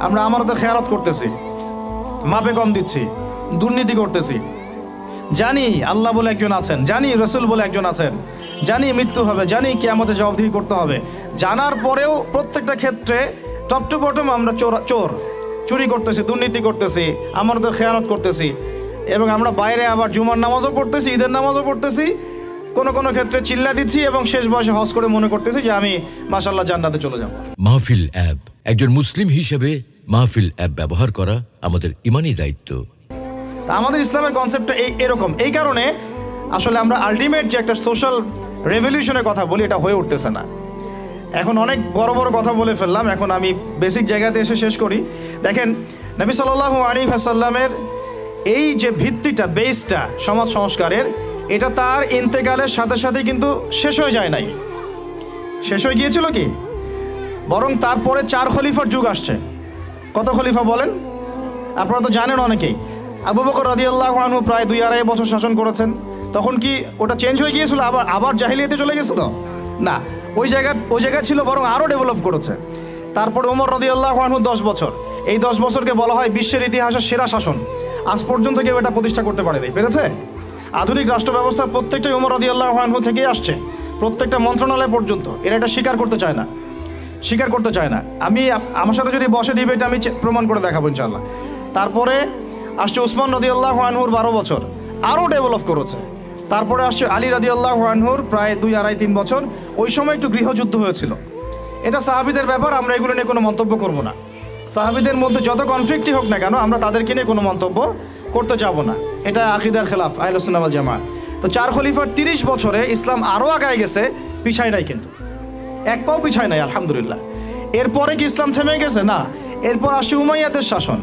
আমরা আমানতে খেয়ানত করতেছি, মাপে কম দিচ্ছি, দুর্নীতি করতেছি। জানি আল্লাহ বলে একজন আছেন, জানি রসুল বলে একজন আছেন, জানি মৃত্যু হবে, জানি কিয়ামতে জবাবদিহি করতে হবে, জানার পরেও প্রত্যেকটা ক্ষেত্রে টপ টু বটম আমরা চুরি করতেছি, দুর্নীতি করতেছি, আমানতের খেয়ানত করতেছি। এবং আমরা বাইরে আবার জুমার নামাজও পড়তেছি, ঈদের নামাজও পড়তেছি, কোনো কোনো ক্ষেত্রে চিল্লা দিচ্ছি এবং শেষ বয়সে হজ করে মনে করতেছি যে আমি মাশাআল্লাহ জান্নাতে চলে যাব। মাহফিল অ্যাপ, একজন মুসলিম হিসেবে মাহফিল অ্যাপ ব্যবহার করা আমাদের ইমানি দায়িত্ব। আমাদের ইসলামের কনসেপ্টটা এরকম। এই কারণে আসলে আমরা আলটিমেট যে একটা সোশ্যাল রেভলিউশনের কথা বলি, এটা হয়ে উঠতেছে না। এখন অনেক বড় বড় কথা বলে ফেললাম, এখন আমি বেসিক জায়গাতে এসে শেষ করি। দেখেন, নবী সাল্লাল্লাহু আলাইহি ওয়াসাল্লামের এই যে ভিত্তিটা, বেসটা সমাজ সংস্কারের, এটা তার ইন্তেকালের সাথে সাথে কিন্তু শেষ হয়ে যায় নাই। শেষ হয়ে গিয়েছিল কি? বরং তারপরে 4 খলিফার যুগ আসছে। কত খলিফা বলেন? আপনারা তো জানেন অনেকেই। আবু বকর রাদিয়াল্লাহু আনহু প্রায় 2-2.5 বছর শাসন করেছেন। তখন কি ওটা চেঞ্জ হয়ে গিয়েছিল, আবার জাহিলিয়াতে চলে গেছিল? না, ওই জায়গা ছিল, বরং আরও ডেভেলপ করেছে। তারপরে ওমর রাদিয়াল্লাহু আনহু 10 বছর। এই 10 বছরকে বলা হয় বিশ্বের ইতিহাসের সেরা শাসন। আজ পর্যন্ত কেউ এটা প্রতিষ্ঠা করতে পারেনি, পেরেছে? আধুনিক রাষ্ট্র ব্যবস্থার প্রত্যেকটাই ওমর রাদিয়াল্লাহু আনহু থেকেই আসছে, প্রত্যেকটা মন্ত্রণালয় পর্যন্ত। এরা এটা স্বীকার করতে চায় না। আমি আমার সাথে যদি বসে ডিবেট, আমি প্রমাণ করে দেখাবো ইনশাআল্লাহ। তারপরে আসছে উসমান রাদিয়াল্লাহু আনহুর 12 বছর, আরও ডেভেলপ করেছে। তারপরে আসছে আলী রাদিয়াল্লাহু আনহুর প্রায় 2-2.5-3 বছর। ওই সময় একটু গৃহযুদ্ধ হয়েছিল। এটা সাহাবীদের ব্যাপার, আমরা এগুলো নিয়ে কোনো মন্তব্য করব না। সাহাবীদের মধ্যে যত কনফ্লিক্টই হোক না কেন, আমরা তাদেরকে নিয়ে কোনো মন্তব্য করতে যাব না। এটা আকীদার খেলাফ আহলুস সুন্নাহ ওয়াল জামাত। তো 4 খলিফার 30 বছরে ইসলাম আরও আগায় গেছে, পিছায় নাই, কিন্তু এক পাও পিছায় নাই, আলহামদুলিল্লাহ। এরপরে কি ইসলাম থেমে গেছে? না। এরপর আসছে উমাইয়াদের শাসন।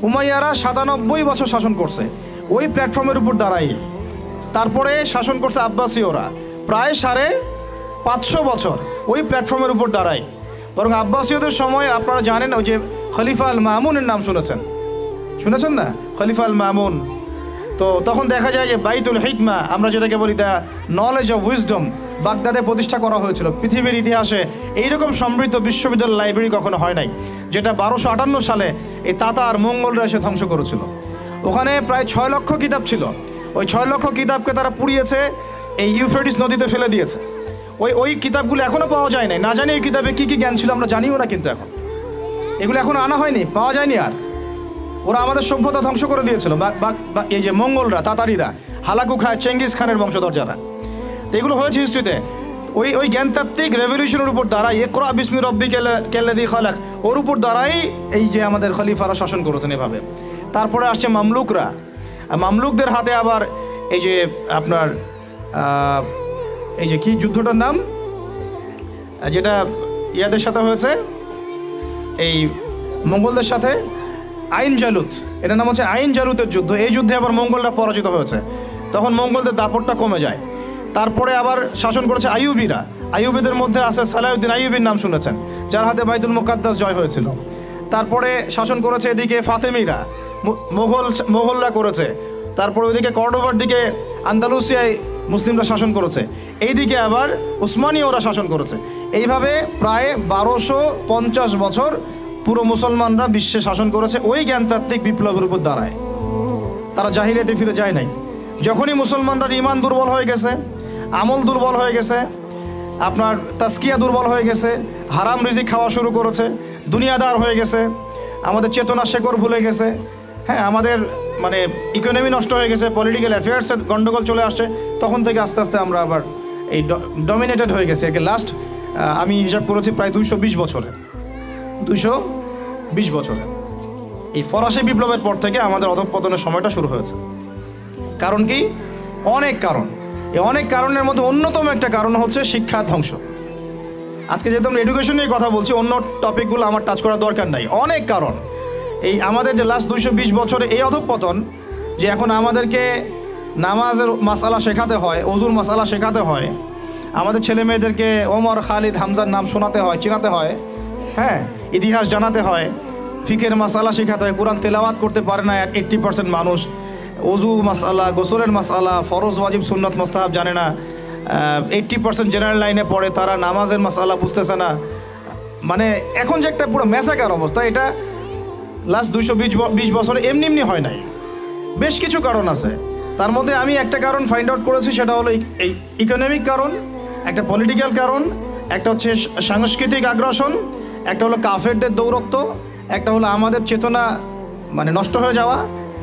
উমাইয়ারা 97 বছর শাসন করছে ওই প্ল্যাটফর্মের উপর দাঁড়াই। তারপরে শাসন করছে আব্বাসীয়রা প্রায় 550 বছর ওই প্ল্যাটফর্মের উপর দাঁড়াই। বরং আব্বাসীয়দের সময় আপনারা জানেন, ওই যে খলিফা আল মামুনের নাম শুনেছেন না? খলিফা আল মামুন। তো তখন দেখা যায় যে বাইতুল হিকমা, আমরা যেটাকে বলি দ্য নলেজ অফ উইজডম, বাগদাদে প্রতিষ্ঠা করা হয়েছিল। পৃথিবীর ইতিহাসে এইরকম সমৃদ্ধ বিশ্ববিদ্যালয় লাইব্রেরি কখনো হয় নাই, যেটা 1258 সালে এই তাতার মঙ্গলরা এসে ধ্বংস করেছিল। ওখানে প্রায় 6 লক্ষ কিতাব ছিল। ওই 6 লক্ষ কিতাবকে তারা পুড়িয়েছে, এই ইউফ্রেটিস নদীতে ফেলে দিয়েছে। ওই কিতাবগুলো এখনও পাওয়া যায় নাই। না জানি এই কিতাবে কী কী জ্ঞান ছিল আমরা জানিও না, কিন্তু এগুলো এখনও আনা হয়নি, পাওয়া যায়নি। আর ওরা আমাদের সভ্যতা ধ্বংস করে দিয়েছিল। এই যে মঙ্গলরা, তাতারিরা, হালাকু খায়, চেঙ্গিস খানের বংশধর যারা, এগুলো হয়েছে হিস্ট্রিতে। ওই জ্ঞানতাত্ত্বিক রেভলিউশনের উপর দাঁড়াই, ইকরা বিসমি রাব্বিকাল্লাযী খালাক, ওর উপর দাঁড়াই এই যে আমাদের খলিফারা শাসন করেছেন এভাবে। তারপরে আসছে মামলুকরা। মামলুকদের হাতে আবার এই যে আপনার এই যে কি যুদ্ধটার নাম, যেটা ইয়াদের সাথে হয়েছে, এই মঙ্গলদের সাথে, আইন জালুত, এটার নাম হচ্ছে আইন জালুতের যুদ্ধ। এই যুদ্ধে আবার মঙ্গলরা পরাজিত হয়েছে, তখন মঙ্গলদের দাপটটা কমে যায়। তারপরে আবার শাসন করেছে আইয়ুবীরা। আইয়ুবীদের মধ্যে আছে সালাউদ্দিন আইয়ুবীর নাম শুনেছেন, যার হাতে বাইতুল মুকাদ্দাস জয় হয়েছিল। তারপরে শাসন করেছে এদিকে ফাতেমিরা, মোগলরা করেছে। তারপরে ওইদিকে কর্ডোভার দিকে আন্দালুসিয়ায় মুসলিমরা শাসন করেছে, এইদিকে আবার উসমানীয়রা শাসন করেছে। এইভাবে প্রায় 1250 বছর পুরো মুসলমানরা বিশ্বে শাসন করেছে ওই জ্ঞানতাত্ত্বিক বিপ্লবের উপর দাঁড়ায়। তারা জাহিলিয়াতে ফিরে যায় নাই। যখনই মুসলমানরা ইমান দুর্বল হয়ে গেছে, আমল দুর্বল হয়ে গেছে, আপনার তাসকিয়া দুর্বল হয়ে গেছে, হারাম রিজিক খাওয়া শুরু করেছে, দুনিয়াদার হয়ে গেছে, আমাদের চেতনা শেকড় ভুলে গেছে, হ্যাঁ, আমাদের মানে ইকোনমি নষ্ট হয়ে গেছে, পলিটিক্যাল অ্যাফেয়ার্সের গন্ডগোল চলে আসছে, তখন থেকে আস্তে আস্তে আমরা আবার এই ডমিনেটেড হয়ে গেছে। একে লাস্ট আমি হিসাব করেছি প্রায় 220 বছরে এই ফরাসি বিপ্লবের পর থেকে আমাদের অধঃপতনের সময়টা শুরু হয়েছে। কারণ কি? অনেক কারণ। এই অনেক কারণের মধ্যে অন্যতম একটা কারণ হচ্ছে শিক্ষা ধ্বংস। আজকে যেহেতু আমরা এডুকেশন নিয়ে কথা বলছি, অন্য টপিকগুলো আমার টাচ করার দরকার নাই। অনেক কারণ। এই আমাদের যে লাস্ট 220 বছরে এই অধঃপতন, যে এখন আমাদেরকে নামাজের মাসালা শেখাতে হয়, ওজুর মাসালা শেখাতে হয়, আমাদের ছেলে মেয়েদেরকে ওমর, খালিদ, হামজার নাম শোনাতে হয়, চিনাতে হয়, হ্যাঁ, ইতিহাস জানাতে হয়, ফিকের মাসালা শেখাতে হয়। কোরআন তেলাওয়াত করতে পারে না 80% মানুষ। ওজু মাসালা, গোসলের মাসালা, ফরজ, ওয়াজিব, সুন্নত, মুস্তাহাব জানে না। 80% জেনারেল লাইনে পড়ে, তারা নামাজের মাসালা বুঝতেছে না। মানে এখন যে একটা পুরো ম্যাসাকার অবস্থা, এটা লাস্ট 220 বছরে এমনি এমনি হয় নাই, বেশ কিছু কারণ আছে। তার মধ্যে আমি একটা কারণ ফাইন্ড আউট করেছি, সেটা হলো এই ইকোনমিক কারণ, একটা পলিটিক্যাল কারণ, একটা হচ্ছে সাংস্কৃতিক আগ্রাসন, একটা হলো কাফেরদের দৌরত্ব, একটা হলো আমাদের চেতনা মানে নষ্ট হয়ে যাওয়া,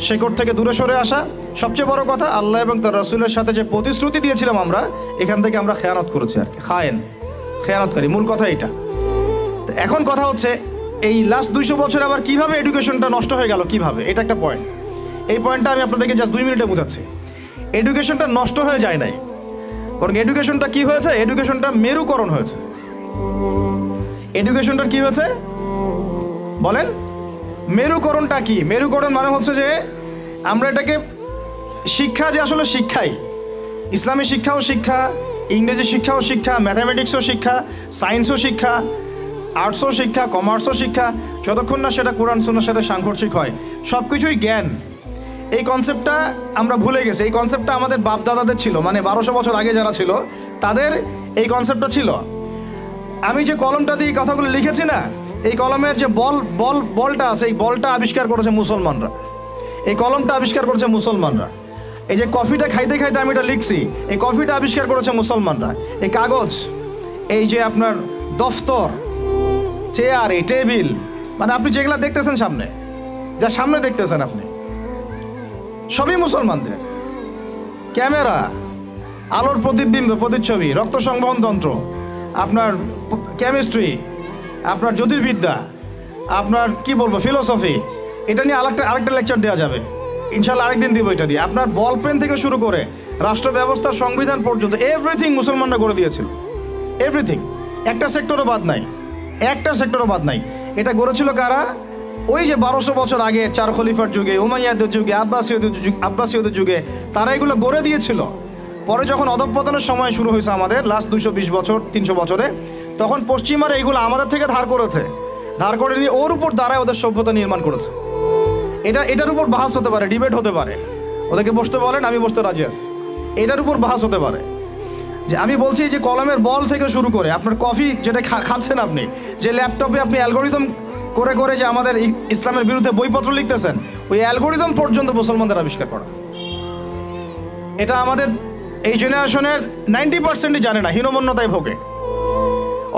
শেকড় থেকে দূরে সরে আসা। সবচেয়ে বড় কথা, আল্লাহ এবং তার রাসূলের সাথে যে প্রতিশ্রুতি দিয়েছিলাম আমরা, এখান থেকে আমরা খেয়ানত করেছি আর কি, খেয়ানতকারী, মূল কথা এটা। তো এখন কথা হচ্ছে এই লাস্ট 200 বছর আবার কিভাবে এডুকেশনটা নষ্ট হয়ে গেল, কিভাবে, এটা একটা পয়েন্ট। এই পয়েন্টটা আমি আপনাদেরকে জাস্ট 2 মিনিটে বোঝাচ্ছি। এডুকেশনটা নষ্ট হয়ে যায় নাই, বরং এডুকেশনটা কি হয়েছে, এডুকেশনটা মেরুকরণ হয়েছে। এডুকেশনটার কি হয়েছে বলেন? মেরুকরণটা কি? মেরুকরণ মানে হচ্ছে যে আমরা এটাকে শিক্ষা, যে আসলে শিক্ষাই, ইসলামী শিক্ষাও শিক্ষা, ইংরেজি শিক্ষাও শিক্ষা, ম্যাথামেটিক্সও শিক্ষা, সায়েন্সও শিক্ষা, আর্টসও শিক্ষা, কমার্সও শিক্ষা, যতক্ষণ না সেটা কোরআন সুন্নাহর সাথে সাংঘর্ষিক হয়, সব কিছুই জ্ঞান। এই কনসেপ্টটা আমরা ভুলে গেছি। এই কনসেপ্টটা আমাদের বাপ দাদাদের ছিল, মানে 1200 বছর আগে যারা ছিল তাদের এই কনসেপ্টটা ছিল। আমি যে কলমটা দিয়ে কথাগুলো লিখেছি না, এই কলমের যে বলটা আছে, এই বলটা আবিষ্কার করেছে মুসলমানরা, এই কলমটা আবিষ্কার করেছে মুসলমানরা। এই যে কফিটা খাইতে খাইতে আমি এটা লিখছি, এই কফিটা আবিষ্কার করেছে মুসলমানরা। এই কাগজ, এই যে আপনার দফতর, চেয়ার, এই টেবিল, মানে আপনি যেগুলো দেখতেছেন সামনে, যা সামনে দেখতেছেন আপনি, সবই মুসলমানদের। ক্যামেরা, আলোর প্রতিবিম্ব, প্রতিচ্ছবি, রক্ত সংবহন তন্ত্র, আপনার কেমিস্ট্রি, আপনার জ্যোতির্বিদ্যা, আপনার কি বলবো ফিলোসফি, এটা নিয়ে আরেকটা লেকচার দেওয়া যাবে ইনশাল্লাহ, আরেকদিন দিব এটা দিয়ে। আপনার বল পেন থেকে শুরু করে রাষ্ট্র ব্যবস্থার সংবিধান পর্যন্ত এভরিথিং মুসলমানরা করে দিয়েছিল, এভরিথিং, একটা সেক্টরও বাদ নাই, একটা সেক্টরও বাদ নাই। এটা গড়েছিল কারা? ওই যে 1200 বছর আগে 4 খলিফার যুগে, উমাইয়াদের যুগে, আব্বাসীয়দের যুগে, তারা এগুলো গড়ে দিয়েছিল। পরে যখন অধঃপতনের সময় শুরু হয়েছে আমাদের লাস্ট 220 বছর 300 বছরে, তখন পশ্চিমারা এগুলো আমাদের থেকে ধার করেছে, ধার করে নিয়ে ওর উপর দাঁড়ায় ওদের সভ্যতা নির্মাণ করেছে। এটার উপর বাহাস হতে পারে, ডিবেট হতে পারে, ওদেরকে বসতে বলেন, আমি বসতে রাজি আছি। এটার উপর বাহাস হতে পারে যে আমি বলছি যে কলমের বল থেকে শুরু করে আপনার কফি যেটা খাচ্ছেন আপনি, যে ল্যাপটপে আপনি অ্যালগোরিদম করে করে যে আমাদের ইসলামের বিরুদ্ধে বইপত্র লিখতেছেন, ওই অ্যালগোরিদম পর্যন্ত মুসলমানদের আবিষ্কার করা। এটা আমাদের এই জেনারেশনের 90%ই জানে না, হীনমন্যতায় ভোগে।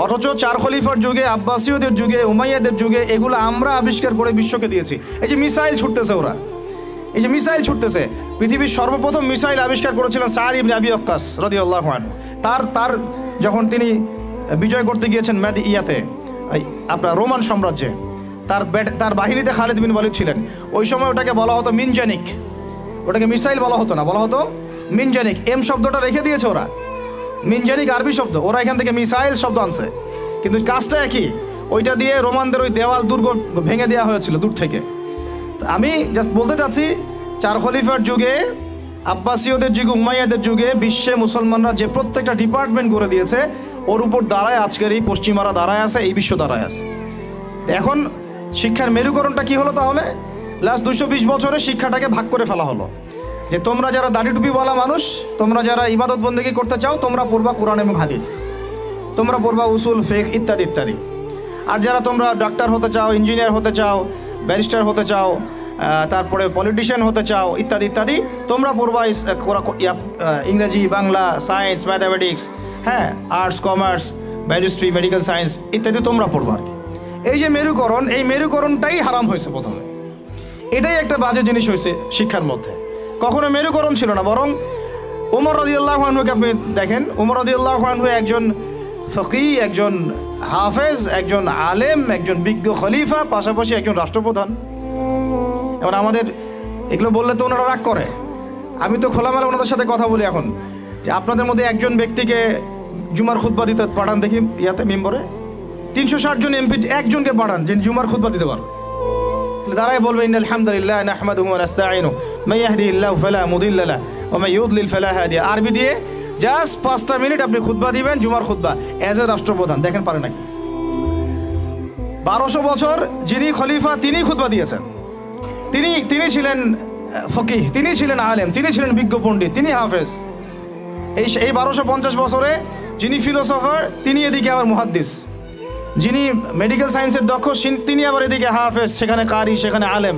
অথচ 4 খলিফার যুগে, আব্বাসীয়দের যুগে, উমাইয়াদের যুগে এগুলো আমরা আবিষ্কার করে বিশ্বকে দিয়েছি। এই যে মিসাইল ছুটতেছে ওরা, এই যে মিসাইল ছুটতেছে, পৃথিবীর সর্বপ্রথম মিসাইল আবিষ্কার করেছিলেন সাদ ইবনে আবি ওয়াক্কাস রাদিয়াল্লাহু আনহু। তার যখন তিনি বিজয় করতে গিয়েছেন আপনার রোমান সাম্রাজ্যে, তার বাহিনীতে খালিদ বিন ওয়ালিদ ছিলেন। ওই সময় ওটাকে বলা হতো মিনজানিক, ওটাকে মিসাইল বলা হতো না, বলা হতো মিনজানিক। এম শব্দটা রেখে দিয়েছে ওরা, মিনজানিক আরবি শব্দ, ওরা এখান থেকে মিসাইল শব্দ আনছে, কিন্তু কাজটা একই। ওইটা দিয়ে রোমানদের ওই দেওয়াল দুর্গ ভেঙে দেওয়া হয়েছিল দূর থেকে। আমি জাস্ট বলতে চাচ্ছি, 4 খলিফার যুগে, আব্বাসীয়দের যুগে, উমাইয়াদের যুগে বিশ্বে মুসলমানরা যে প্রত্যেকটা ডিপার্টমেন্ট করে দিয়েছে, ওর উপর দাঁড়ায় আজকের এই পশ্চিমারা দাঁড়ায় আছে, এই বিশ্ব দাঁড়ায় আছে। এখন শিক্ষার মেরুকরণটা কি হলো তাহলে? লাস্ট 220 বছরে শিক্ষাটাকে ভাগ করে ফেলা হলো, যে তোমরা যারা দাড়ি টুপিওয়ালা মানুষ, তোমরা যারা ইবাদত বন্দেগী করতে চাও, তোমরা পড়বা কোরআন এবং হাদিস, তোমরা পড়বা উসুল, ফিকহ ইত্যাদি ইত্যাদি। আর যারা তোমরা ডাক্তার হতে চাও, ইঞ্জিনিয়ার হতে চাও, ব্যারিস্টার হতে চাও, তারপরে পলিটিশিয়ান হতে চাও ইত্যাদি ইত্যাদি, তোমরা পড়বা ইংরেজি, বাংলা, সায়েন্স, ম্যাথামেটিক্স, হ্যাঁ, আর্টস, কমার্স, ম্যাজিস্ট্রি, মেডিকেল সায়েন্স ইত্যাদি তোমরা পড়বা। এই যে মেরুকরণ, এই মেরুকরণটাই হারাম হয়েছে প্রথমে। এটাই একটা বাজে জিনিস হয়েছে শিক্ষার মধ্যে। কখনো মেরুকরণ ছিল না, বরং ওমর রাদিয়াল্লাহু আনহুকে আপনি দেখেন, ওমর রাদিয়াল্লাহু আনহু একজন ফকিহ, একজন হাফেজ, একজন আলেম, একজন বিজ্ঞ খলিফা, পাশাপাশি একজন রাষ্ট্রপ্রধান। এবার আমাদের এগুলো বললে তো ওনারা রাগ করে। আমি তো খোলামেলা ওনাদের সাথে কথা বলি এখন, যে আপনাদের মধ্যে একজন ব্যক্তিকে জুমার খুতবা দিতে পাঠান দেখি, মেম্বরে 360 জন এমপি একজনকে পাঠান যে জুমার খুতবা দিতে পারেন। দাঁড়ায় বলবে ইন্নাল হামদুলিল্লাহ নাহমাদুহু ওয়া নাস্তাঈনুহু মান ইয়াহদিহিল্লাহু ফালা মুদিল্লা লাহু ওয়া মান ইউদ্লিল ফালা হাদিয়া। আরবি দিয়ে জাস্ট 5টা মিনিট আপনি খুতবা দিবেন, জুমার খুতবা, এজ এ রাষ্ট্রপ্রধান। দেখেন পারে নাকি? 1200 বছর যিনি খলিফা তিনি খুতবা দিয়েছেন, তিনি ছিলেন ফকিহ, তিনি ছিলেন আলেম, তিনি ছিলেন বিজ্ঞ পণ্ডিত, তিনি হাফেজ। এই 1250 বছরে যিনি ফিলোসফার, তিনি এদিকে আবার মুহাদ্দিস। যিনি মেডিকেল সায়েন্সের দক্ষ তিনি আবার এদিকে হাফেজ, সেখানে কারি, সেখানে আলেম।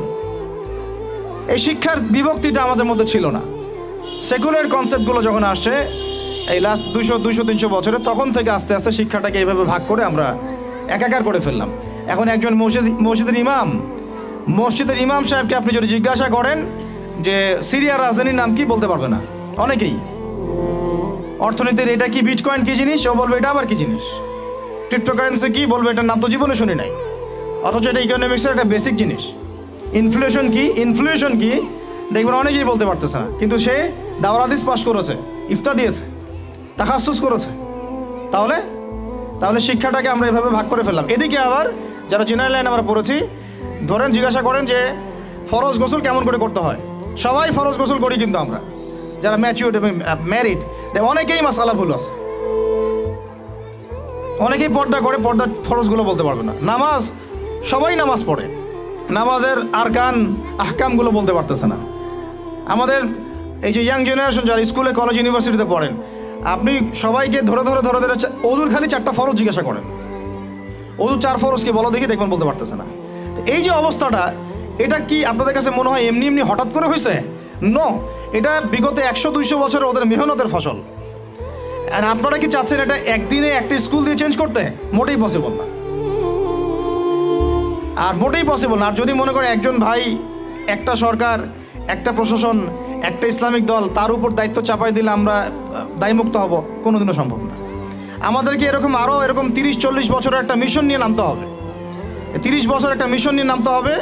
এই শিক্ষার বিভক্তিটা আমাদের মধ্যে ছিল না। সেকুলার কনসেপ্টগুলো যখন আসছে এই লাস্ট 200-300 বছরে, তখন থেকে আস্তে আস্তে শিক্ষাটাকে এইভাবে ভাগ করে আমরা একাকার করে ফেললাম। এখন একজন মসজিদের ইমাম সাহেবকে আপনি যদি জিজ্ঞাসা করেন যে সিরিয়ার রাজধানীর নাম কি, বলতে পারবে না অনেকেই। অর্থনীতির এটা কি, বিটকয়েন কি জিনিস, ও বলবে এটা আবার কি জিনিস। ক্রিপ্টোকারেন্সি কি, বলবে এটার নাম তো জীবনে শুনি নাই, অথচ এটা ইকোনমিক্সের একটা বেসিক জিনিস। ইনফ্লেশন কি দেখবেন অনেকেই বলতে পারতেছে না, কিন্তু সে দাওরাত হাদিস পাস করেছে, ইফতা দিয়েছে, তাখাসুস করেছে। তাহলে শিক্ষাটাকে আমরা এভাবে ভাগ করে ফেললাম। এদিকে আবার যারা জেনারেল লাইন আমরা পড়েছি, ধরেন জিজ্ঞাসা করেন যে ফরজ গোসল কেমন করে করতে হয়, সবাই ফরজ গোসল করি, কিন্তু আমরা যারা ম্যাচিউরড এবং ম্যারিড অনেকেই মাসালা ভুল আছে। অনেকেই পর্দা করে, পর্দার ফরজগুলো বলতে পারবে না। নামাজ, সবাই নামাজ পড়ে, নামাজের আরকান আহকামগুলো বলতে পারতেছে না। আমাদের এই যে ইয়াং জেনারেশন যারা স্কুলে, কলেজ, ইউনিভার্সিটিতে পড়েন, আপনি সবাইকে ধরে অজুর খালি 4টা ফরজ জিজ্ঞাসা করেন, অজু 4 ফরজ কি বলো দেখি, দেখবেন বলতে পারতেছে না। এই যে অবস্থাটা, এটা কি আপনাদের কাছে মনে হয় এমনি হঠাৎ করে হয়েছে? নো, এটা বিগত 100-200 বছরের ওদের মেহনতের ফসল। আর আপনারা কি চাচ্ছেন এটা একদিনে একটা স্কুল দিয়ে চেঞ্জ করতে? মোটেই পসিবল না, আর মোটেই পসিবল না। আর যদি মনে করেন একজন ভাই, একটা সরকার, একটা প্রশাসন, একটা ইসলামিক দল, তার উপর দায়িত্ব চাপাই দিলে আমরা দায়মুক্ত হব, কোনোদিনও সম্ভব না। আমাদেরকে আরও এরকম 30-40 বছরের একটা মিশন নিয়ে নামতে হবে। 30 বছর একটা মিশন নিয়ে নামতে হবে।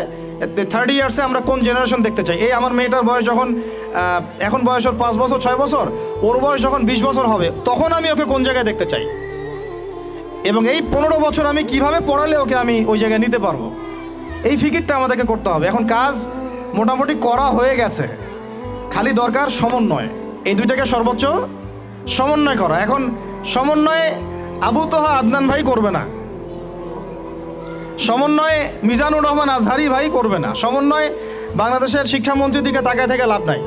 30 ইয়ার্সে আমরা কোন জেনারেশন দেখতে চাই। এই আমার মেয়েটার বয়স যখন, এখন বয়স ওর 5 বছর 6 বছর, ওর বয়স যখন 20 বছর হবে, তখন আমি ওকে কোন জায়গায় দেখতে চাই, এবং এই 15 বছর আমি কিভাবে পড়ালে ওকে আমি ওই জায়গায় নিতে পারবো, এই ফিকিরটা আমাদেরকে করতে হবে। এখন কাজ মোটামুটি করা হয়ে গেছে, খালি দরকার সমন্বয়। এই দুইটাকে সর্বোচ্চ সমন্বয় করা। এখন সমন্বয় আবু তোহা আদনান ভাই করবে না, সমন্বয় মিজানুর রহমান আজহারি ভাই করবে না, সমন্বয় বাংলাদেশের শিক্ষামন্ত্রীর দিকে তাকায় থেকে লাভ নাই,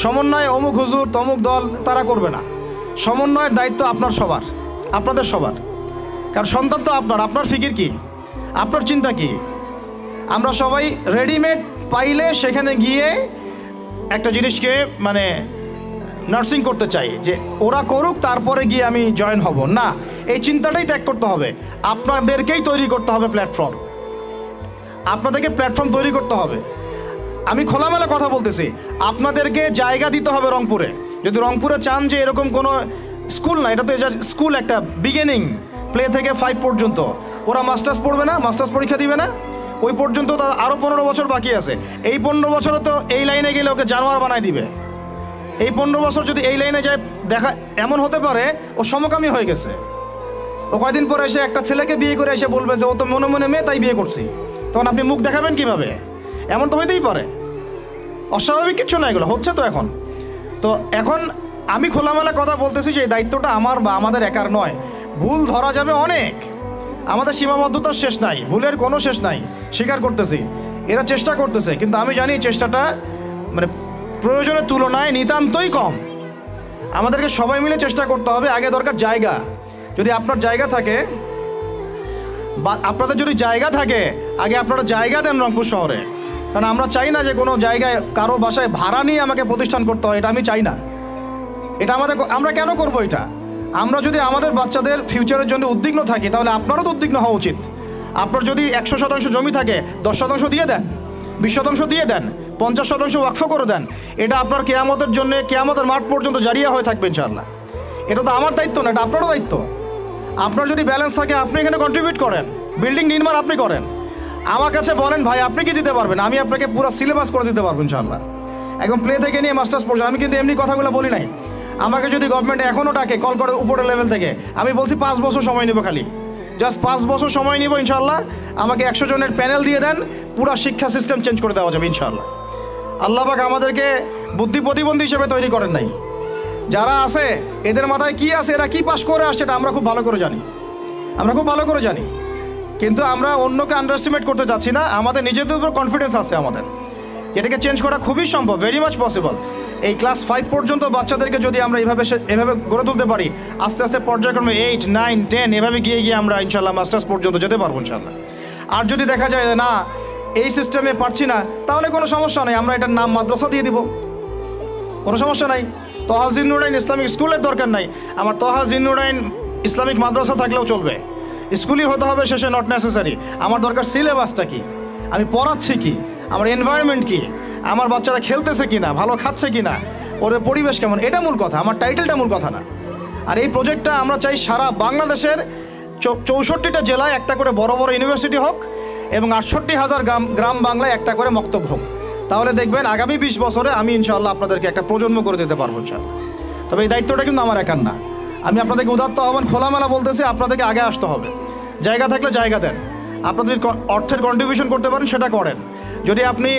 সমন্বয় অমুক হুজুর তমুক দল তারা করবে না। সমন্বয়ের দায়িত্ব আপনার সবার, আপনাদের সবার। কারণ সন্তান তো আপনার ফিকির কি, আপনার চিন্তা কি। আমরা সবাই রেডিমেড পাইলে সেখানে গিয়ে একটা জিনিসকে মানে নার্সিং করতে চাই, যে ওরা করুক তারপরে গিয়ে আমি জয়েন হব না। এই চিন্তাটাই ত্যাগ করতে হবে। আপনাদেরকেই তৈরি করতে হবে প্ল্যাটফর্ম, আপনাদেরকে প্ল্যাটফর্ম তৈরি করতে হবে। আমি খোলামেলা কথা বলতেছি, আপনাদেরকে জায়গা দিতে হবে রংপুরে। যদি রংপুরে চান যে এরকম কোনো স্কুল না, এটা তো স্কুল একটা বিগিনিং, প্লে থেকে 5 পর্যন্ত, ওরা মাস্টার্স পড়বে না, মাস্টার্স পরীক্ষা দিবে না, ওই পর্যন্ত তো আরও 15 বছর বাকি আছে। এই 15 বছরে তো এই লাইনে গেলে ওকে জানোয়ার বানায় দিবে। এই 15 বছর যদি এই লাইনে যায়, দেখা এমন হতে পারে ও সমকামী হয়ে গেছে। ও কয়দিন পরে এসে একটা ছেলেকে বিয়ে করে এসে বলবে যে ও তো মনে মনে মেয়ে, তাই বিয়ে করছি। তখন আপনি মুখ দেখাবেন কিভাবে? এমন তো হইতেই পারে। অস্বাভাবিক কিছু না, এগুলো হচ্ছে তো এখন। তো এখন আমি খোলামেলা কথা বলতেছি যে এই দায়িত্বটা আমার বা আমাদের একার নয়। ভুল ধরা যাবে অনেক, আমাদের সীমাবদ্ধতার শেষ নাই, ভুলের কোনো শেষ নাই, স্বীকার করতেছি। এরা চেষ্টা করতেছে, কিন্তু আমি জানি চেষ্টাটা মানে প্রয়োজনের তুলনায় নিতান্তই কম। আমাদেরকে সবাই মিলে চেষ্টা করতে হবে। আগে দরকার জায়গা। যদি আপনার জায়গা থাকে বা আপনাদের যদি জায়গা থাকে, আগে আপনারা জায়গা দেন রংপুর শহরে। কারণ আমরা চাই না যে কোনো জায়গায় কারো বাসায় ভাড়া নিয়ে আমাকে প্রতিষ্ঠান করতে হয়, এটা আমি চাই না। এটা আমরা কেন করবো এটা? আমরা যদি আমাদের বাচ্চাদের ফিউচারের জন্য উদ্বিগ্ন থাকি, তাহলে আপনারও তো উদ্বিগ্ন হওয়া উচিত। আপনার যদি 100% জমি থাকে, 10% দিয়ে দেন, 20% দিয়ে দেন, 50% ওয়াকফ করে দেন। এটা আপনার কেয়ামতের জন্য, কেয়ামতের মাঠ পর্যন্ত জারিয়া হয়ে থাকবে ইনশাআল্লাহ। এটা তো আমার দায়িত্ব না, এটা আপনারও দায়িত্ব। আপনার যদি ব্যালেন্স থাকে, আপনি এখানে কন্ট্রিবিউট করেন, বিল্ডিং নির্মাণ আপনি করেন। আমার কাছে বলেন ভাই আপনি কি দিতে পারবেন, আমি আপনাকে পুরো সিলেবাস করে দিতে পারবো ইনশাআল্লাহ, একদম প্লে থেকে নিয়ে মাস্টার্স পর্যন্ত। আমি কিন্তু এমনি কথাগুলো বলি নাই। আমাকে যদি গভর্নমেন্ট এখনও ডাকে, কল করে উপরের লেভেল থেকে, আমি বলছি 5 বছর সময় নেব, খালি জাস্ট 5 বছর সময় নিব ইনশাআল্লাহ। আমাকে 100 জনের প্যানেল দিয়ে দেন, পুরো শিক্ষা সিস্টেম চেঞ্জ করে দেওয়া যাবে ইনশাআল্লাহ। আল্লাহ পাক আমাদেরকে বুদ্ধি প্রতিবন্ধী হিসেবে তৈরি করেন নাই। যারা আছে এদের মাথায় কি আছে, এরা কি পাস করে আসছে, এটা আমরা খুব ভালো করে জানি, কিন্তু আমরা অন্যকে আন্ডারএস্টিমেট করতে চাচ্ছি না। আমাদের নিজেদের উপর কনফিডেন্স আছে আমাদের, এটাকে চেঞ্জ করা খুবই সম্ভব, ভেরি মাচ পসিবল। এই ক্লাস 5 পর্যন্ত বাচ্চাদেরকে যদি আমরা এভাবে গড়ে তুলতে পারি, আস্তে আস্তে পর্যায়ক্রমে 8, 9, 10 এভাবে গিয়ে আমরা ইনশাল্লাহ মাস্টার্স পর্যন্ত যেতে পারবো ইনশাল্লাহ। আর যদি দেখা যায় না এই সিস্টেমে পারছি না, তাহলে কোনো সমস্যা নেই, আমরা এটার নাম মাদ্রাসা দিয়ে দিব, কোনো সমস্যা নাই। তহা জিন্নুরাইন ইসলামিক স্কুলের দরকার নাই, আমার তহা জিন্নুরাইন ইসলামিক মাদ্রাসা থাকলেও চলবে, স্কুলই হতে হবে শেষে, নট নেসেসারি। আমার দরকার সিলেবাসটা কি, আমি পড়াচ্ছি কি, আমার এনভায়রনমেন্ট কি, আমার বাচ্চারা খেলতেছে কি না, ভালো খাচ্ছে কি না, ওদের পরিবেশ কেমন, এটা মূল কথা, আমার টাইটেলটা মূল কথা না। আর এই প্রজেক্টটা আমরা চাই সারা বাংলাদেশের 64টা জেলায় একটা করে বড় বড় ইউনিভার্সিটি হোক এবং 68,000 গ্রাম বাংলায় একটা করে মক্তব হোক। তাহলে দেখবেন আগামী 20 বছরে আমি ইনশাআল্লাহ আপনাদেরকে একটা প্রজন্ম করে দিতে পারবো ইনশাআল্লাহ। তবে এই দায়িত্বটা কিন্তু আমার একার না, আমি আপনাদেরকে উদাত্ত আহ্বান খোলামেলা বলতেছি, আপনাদেরকে আগে আসতে হবে। জায়গা থাকলে জায়গা দেন, আপনাদের অর্থের কন্ট্রিবিউশন করতে পারেন সেটা করেন, যদি আপনি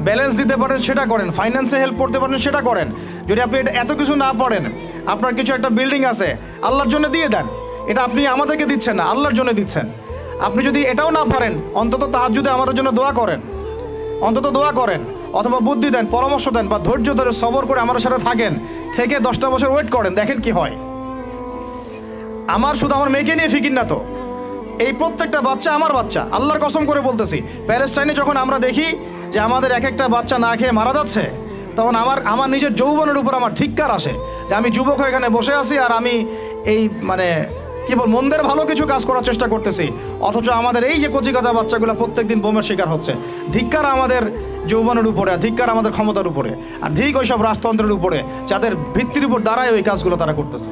ব্যালেন্স দিতে পারেন সেটা করেন, ফাইন্যান্সে হেল্প করতে পারেন সেটা করেন। যদি আপনি এটা এত কিছু না পারেন, আপনার কিছু একটা বিল্ডিং আছে আল্লাহর জন্য দিয়ে দেন, এটা আপনি আমাদেরকে দিচ্ছেন না, আল্লাহর জন্য দিচ্ছেন। আপনি যদি এটাও না পারেন, অন্তত তাহাজ্জুদে আমাদের জন্য দোয়া করেন, অন্তত দোয়া করেন, অথবা বুদ্ধি দেন, পরামর্শ দেন, বা ধৈর্য ধরে সবর করে আমাদের সাথে থাকেন, থেকে 10টা বছর ওয়েট করেন, দেখেন কি হয়। আমার শুধু আমার মেয়েকে নিয়ে ফিকির না তো, এই প্রত্যেকটা বাচ্চা আমার বাচ্চা, আল্লাহর কসম করে বলতেছি। প্যালেস্টাইনে যখন আমরা দেখি যে আমাদের এক একটা বাচ্চা না খেয়ে মারা যাচ্ছে, তখন আমার নিজের যৌবনের উপর আমার ধিক্কার আসে যে আমি যুবক হয়ে এখানে বসে আছি, আর আমি এই মানে কি বল মন্দের ভালো কিছু কাজ করার চেষ্টা করতেছি, অথচ আমাদের এই যে কচিকাঁচা বাচ্চাগুলো প্রত্যেকদিন বোমের শিকার হচ্ছে। ধিক্কার আমাদের যৌবনের উপরে, আর ধিক্কার আমাদের ক্ষমতার উপরে, আর ধিক ওইসব রাজতন্ত্রের উপরে যাদের ভিত্তির উপর দাঁড়ায় ওই কাজগুলো তারা করতেছে।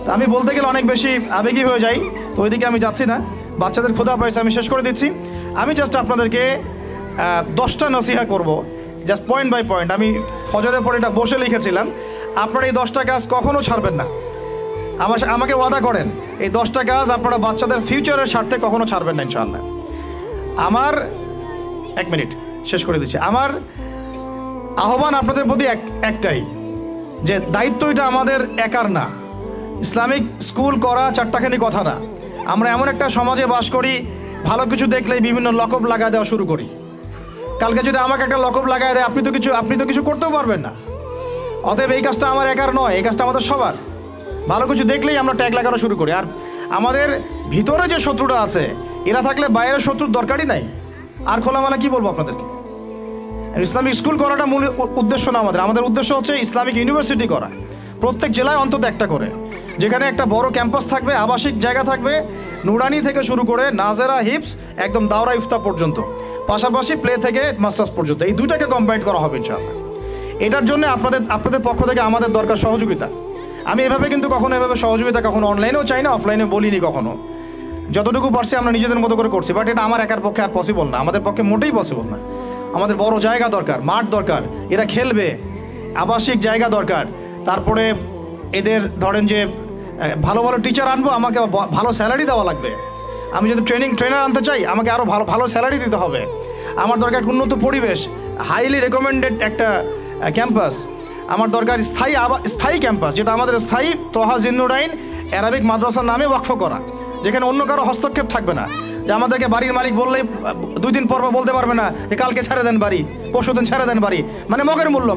তো আমি বলতে গেলে অনেক বেশি আবেগী হয়ে যাই, তো ওইদিকে আমি যাচ্ছি না। বাচ্চাদের ক্ষুধা পাইছে, আমি শেষ করে দিচ্ছি। আমি জাস্ট আপনাদেরকে 10টা নসিহা করব, জাস্ট পয়েন্ট বাই পয়েন্ট। আমি ফজরের পরে এটা বসে লিখেছিলাম, আপনারা এই 10টা কাজ কখনো ছাড়বেন না। আমাকে ওয়াদা করেন, এই 10টা কাজ আপনারা বাচ্চাদের ফিউচারের স্বার্থে কখনো ছাড়বেন না ইনশাআল্লাহ। আমার 1 মিনিট শেষ করে দিচ্ছি। আমার আহ্বান আপনাদের প্রতি একটাই, যে দায়িত্ব এটা আমাদের একার না। ইসলামিক স্কুল করা চারটাখানি কথা না। আমরা এমন একটা সমাজে বাস করি, ভালো কিছু দেখলেই বিভিন্ন লকব লাগায় দেওয়া শুরু করি। কালকে যদি আমাকে একটা লকব লাগায় দেয়, আপনি তো কিছু করতেও পারবেন না। অতএব এই কাজটা আমার একার নয়, এই কাজটা আমাদের সবার। ভালো কিছু দেখলেই আমরা ট্যাগ লাগানো শুরু করি। আর আমাদের ভিতরে যে শত্রুটা আছে, এরা থাকলে বাইরের শত্রুর দরকারই নাই। আর খোলামেলা কি বলবো আপনাদেরকে, ইসলামিক স্কুল করাটা মূল উদ্দেশ্য না আমাদের উদ্দেশ্য হচ্ছে ইসলামিক ইউনিভার্সিটি করা, প্রত্যেক জেলায় অন্তত একটা করে, যেখানে একটা বড় ক্যাম্পাস থাকবে, আবাসিক জায়গা থাকবে, নুরানি থেকে শুরু করে নাজেরা, হিপস, একদম দাওরা ইফতা পর্যন্ত, পাশাপাশি প্লে থেকে মাস্টার্স পর্যন্ত, এই দুইটাকে কম্বাইন করা হবে ইনশাআল্লাহ। এটার জন্য আপনাদের পক্ষ থেকে আমাদের দরকার সহযোগিতা। আমি এভাবে কিন্তু কখনো সহযোগিতা কখনো অনলাইনেও চাই না, অফলাইনে বলিনি কখনো। যতটুকু পারছি আমরা নিজেদের মতো করে করছি, বাট এটা আমার একার পক্ষে আর পসিবল না, আমাদের পক্ষে মোটেই পসিবল না। আমাদের বড় জায়গা দরকার, মাঠ দরকার, এরা খেলবে, আবাসিক জায়গা দরকার, তারপরে এদের ধরেন যে ভালো ভালো টিচার আনবো, আমাকে ভালো স্যালারি দেওয়া লাগবে। আমি যদি ট্রেনার আনতে চাই, আমাকে আরও ভালো স্যালারি দিতে হবে। আমার দরকার উন্নত পরিবেশ, হাইলি রেকমেন্ডেড একটা ক্যাম্পাস। আমার দরকার স্থায়ী ক্যাম্পাস, যেটা আমাদের স্থায়ী তহা জিন্নুরাইন অ্যারাবিক মাদ্রাসার নামে ওয়াকফ করা, যেখানে অন্য কারো হস্তক্ষেপ থাকবে না। যে আমাদেরকে বাড়ির মালিক বললেই 2 দিন পর বলতে পারবে না যে কালকে ছেড়ে দেন বাড়ি, পরশুদিন ছেড়ে দেন বাড়ি, মানে মগের মূল্য।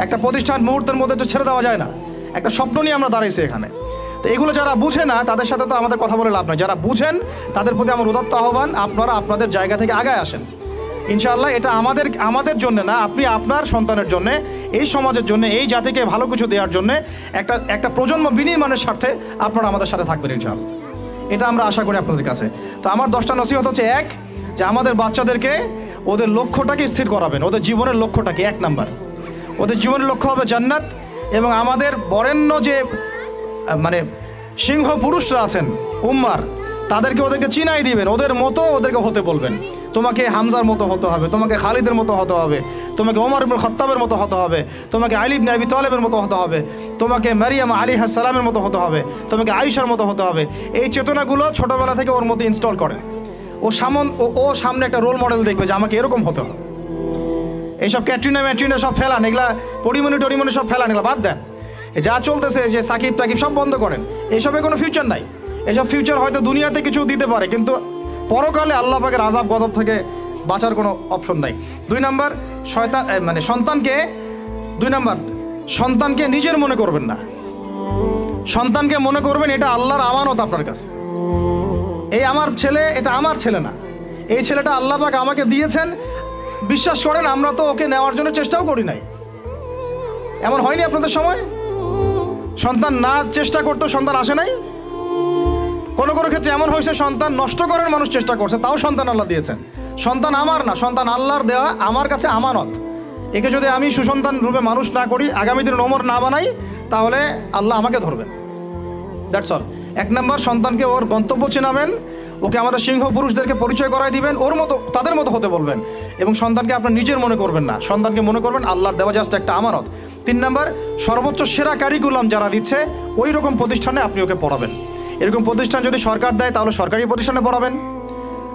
একটা প্রতিষ্ঠান মুহূর্তের মধ্যে তো ছেড়ে দেওয়া যায় না, একটা স্বপ্ন নিয়ে আমরা দাঁড়াইছি এখানে। তো এগুলো যারা বুঝে না, তাদের সাথে তো আমাদের কথা বলে লাভ নয়। যারা বুঝেন তাদের প্রতি আমার উদাত্ত আহ্বান, আপনারা আপনাদের জায়গা থেকে আগায় আসেন ইনশাআল্লাহ। এটা আমাদের জন্য না, আপনি আপনার সন্তানের জন্য, এই সমাজের জন্য, এই জাতিকে ভালো কিছু দেওয়ার জন্য, একটা প্রজন্ম বিনির্মাণের স্বার্থে আপনারা আমাদের সাথে থাকবেন ইনশাআল্লাহ। এটা আমরা আশা করি আপনাদের কাছে। তো আমার 10টা নসিহত হচ্ছে, 1, যে আমাদের বাচ্চাদেরকে ওদের লক্ষ্যটাকে স্থির করাবেন, ওদের জীবনের লক্ষ্যটাকে। 1 নাম্বার, ওদের জীবনের লক্ষ্য হবে জান্নাত। এবং আমাদের বরেণ্য যে মানে সিংহ পুরুষরা আছেন উম্মার, ওদেরকে চিনাই দিবেন, ওদের মতো ওদেরকে হতে বলবেন। তোমাকে হামজার মতো হতে হবে, তোমাকে খালিদের মতো হতে হবে, তোমাকে ওমর ইবনে খাত্তাবের মতো হতে হবে, তোমাকে আলী ইবনে আবি তালেবের মতো হতে হবে, তোমাকে মারিয়াম আলাইহিস সালামের মতো হতে হবে, তোমাকে আয়েশার মতো হতে হবে। এই চেতনাগুলো ছোটবেলা থেকে ওর মধ্যে ইনস্টল করেন। ও সামনে একটা রোল মডেল দেখবে যে আমাকে এরকম হতে হবে। এইসব ক্যাটরিনা সব ফেলান, এগুলা পরিমণি সব ফেলান, এগুলো বাদ দেন। যা চলতেছে যে সাকিব টাকিব সব বন্ধ করেন, এইসবে কোনো ফিউচার নাই। এসব ফিউচার হয়তো দুনিয়াতে কিছু দিতে পারে, কিন্তু পরকালে আল্লাহ পাকের আযাব গজব থেকে বাঁচার কোনো অপশন নাই। 2 নাম্বার, সন্তানকে 2 নাম্বার, সন্তানকে নিজের মনে করবেন না। সন্তানকে মনে করবেন এটা আল্লাহর আমানত আপনার কাছে। এই আমার ছেলে, এটা আমার ছেলে না, এই ছেলেটা আল্লাহ পাক আমাকে দিয়েছেন। বিশ্বাস করেন আমরা তো ওকে নেওয়ার জন্য চেষ্টাও করি নাই। এমন হয়নি আপনাদের সময়? সন্তান না চেষ্টা করতো সন্তান আসে নাই? কোনো কোনো ক্ষেত্রে এমন হয়েছে সন্তান নষ্ট করার মানুষ চেষ্টা করছে, তাও সন্তান আল্লাহ দিয়েছেন। সন্তান আমার না, সন্তান আল্লাহর দেওয়া, আমার কাছে আমানত। একে যদি আমি সুসন্তান রূপে মানুষ না করি, আগামী দিনে ওমর না বানাই, তাহলে আল্লাহ আমাকে ধরবেন। That's all. 1 নাম্বার, সন্তানকে ওর গন্তব্য চেনাবেন, ওকে আমাদের সিংহ পুরুষদেরকে পরিচয় করাই দিবেন, ওর মতো তাদের মতো হতে বলবেন। এবং সন্তানকে আপনার নিজের মনে করবেন না, সন্তানকে মনে করবেন আল্লাহর দেওয়া জাস্ট একটা আমানত। 3 নাম্বার, সর্বোচ্চ সেরা কারিকুলাম যারা দিচ্ছে ওই রকম প্রতিষ্ঠানে আপনি ওকে পড়াবেন। এরকম প্রতিষ্ঠান যদি সরকার দেয় তাহলে সরকারি প্রতিষ্ঠানে পড়াবেন,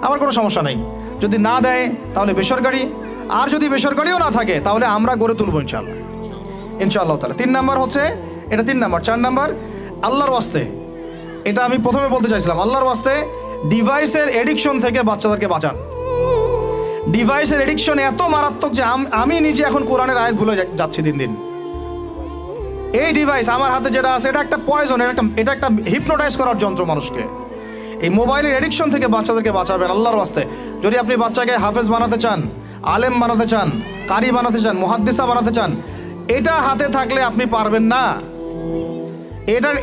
আমার কোনো সমস্যা নেই। যদি না দেয় তাহলে বেসরকারি, আর যদি বেসরকারিও না থাকে তাহলে আমরা গড়ে তুলবো ইনশাআল্লাহ, ইনশাআল্লাহ তাআলা। 3 নাম্বার হচ্ছে এটা, 3 নাম্বার। 4 নাম্বার, আল্লাহর ওয়াস্তে, এটা আমি প্রথমে বলতে চাইছিলাম, আল্লাহর ওয়াস্তে ডিভাইসের এডিকশন থেকে বাচ্চাদেরকে বাঁচান। ডিভাইসের এডিকশন এত মারাত্মক যে আমি নিজে এখন কোরআনের আয়াত ভুলে যাচ্ছি দিন দিন। এই ডিভাইস আমার হাতে যেটা আছে এটা একটা পয়জন, এটা একটা হিপনোটাইজ করার যন্ত্র মানুষকে। এই মোবাইলের এডিকশন থেকে বাচ্চাদেরকে বাঁচাবেন আল্লাহর ওয়াস্তে। যদি আপনি বাচ্চাকে হাফেজ বানাতে চান, আলেম বানাতে চান, কারি বানাতে চান, মুহাদ্দিসা বানাতে চান, এটা হাতে থাকলে আপনি পারবেন না।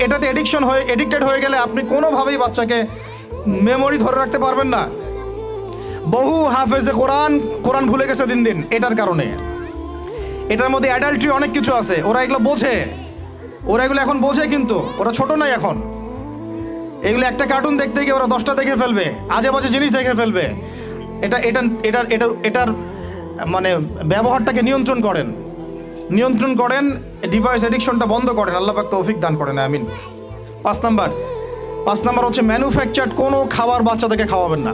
এটাতে এডিক্টেড হয়ে গেলে আপনি কোনোভাবেই বাচ্চাকে মেমোরি ধরে রাখতে পারবেন না। বহু হাফেজে কোরআন ভুলে গেছে দিন দিন এটার কারণে। এটার মধ্যে অ্যাডাল্ট্রি অনেক কিছু আছে, ওরা এগুলো বোঝে, ওরা এগুলো এখন বোঝে, কিন্তু ওরা ছোট নাই এখন। এগুলো একটা কার্টুন দেখতে গিয়ে ওরা 10টা দেখে ফেলবে, আজে বাজে জিনিস দেখে ফেলবে। এটার মানে ব্যবহারটাকে নিয়ন্ত্রণ করেন, ডিভাইস এডিকশনটা বন্ধ করেন, আল্লাহ পাক তৌফিক দান করেন, আমিন। 5 নাম্বার হচ্ছে ম্যানুফ্যাকচার্ড কোনো খাবার বাচ্চাদেরকে খাওয়াবেন না।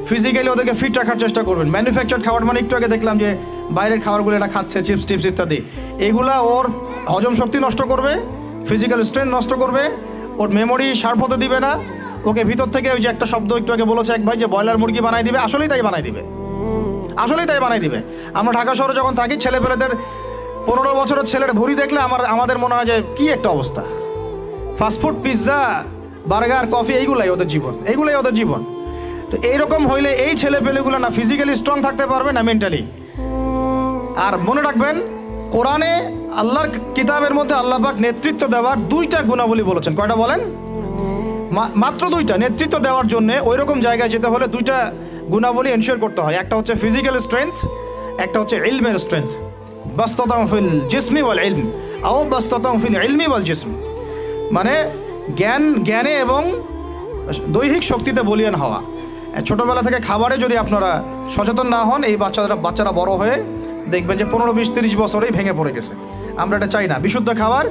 ফিজিক্যালি ওদেরকে ফিট রাখার চেষ্টা করবেন। ম্যানুফ্যাকচার্ড খাবার মানে একটু আগে দেখলাম যে বাইরের খাবারগুলো এটা খাচ্ছে, চিপস টিপস ইত্যাদি, এগুলা ওর হজম শক্তি নষ্ট করবে, ফিজিক্যাল স্ট্রেংথ নষ্ট করবে, ওর মেমোরি শার্প হতে দিবে না। ওকে ভিতর থেকে ওই যে একটা শব্দ একটু আগে বলেছে এক ভাই যে ব্রয়লার মুরগি বানাই দিবে, আসলেই তাই বানাই দিবে। আমরা ঢাকা শহরে যখন থাকি, ছেলেপেলেদের 15 বছরের ছেলের ভুঁড়ি দেখলে আমাদের মনে হয় যে কী একটা অবস্থা। ফাস্টফুড, পিৎজা, বার্গার, কফি, এইগুলাই ওদের জীবন। তো এইরকম হইলে এই ছেলেপেলেগুলো না ফিজিক্যালি স্ট্রং থাকতে পারবে না মেন্টালি। আর মনে রাখবেন, কোরআনে আল্লাহর কিতাবের মধ্যে আল্লাহ পাক নেতৃত্ব দেওয়ার 2টা গুণাবলী বলেছেন। কয়টা বলেন? মাত্র 2টা। নেতৃত্ব দেওয়ার জন্য ওই রকম জায়গায় যেতে হলে 2টা গুণাবলী এনশিওর করতে হয়। একটা হচ্ছে ফিজিক্যাল স্ট্রেংথ, একটা হচ্ছে ইলমের স্ট্রেংথ। বাস্তাতাম ফিল জিসমি ওয়াল ইলম আও বাস্তাতাম ফিল ইলমি ওয়াল জিসম, মানে জ্ঞানে এবং দৈহিক শক্তিতে বলীয়ান হওয়া। ছোটোবেলা থেকে খাবারে যদি আপনারা সচেতন না হন, এই বাচ্চারা বড় হয়ে দেখবেন যে 15, 20, 30 বছরেই ভেঙে পড়ে গেছে। আমরা এটা চাই না। বিশুদ্ধ খাবার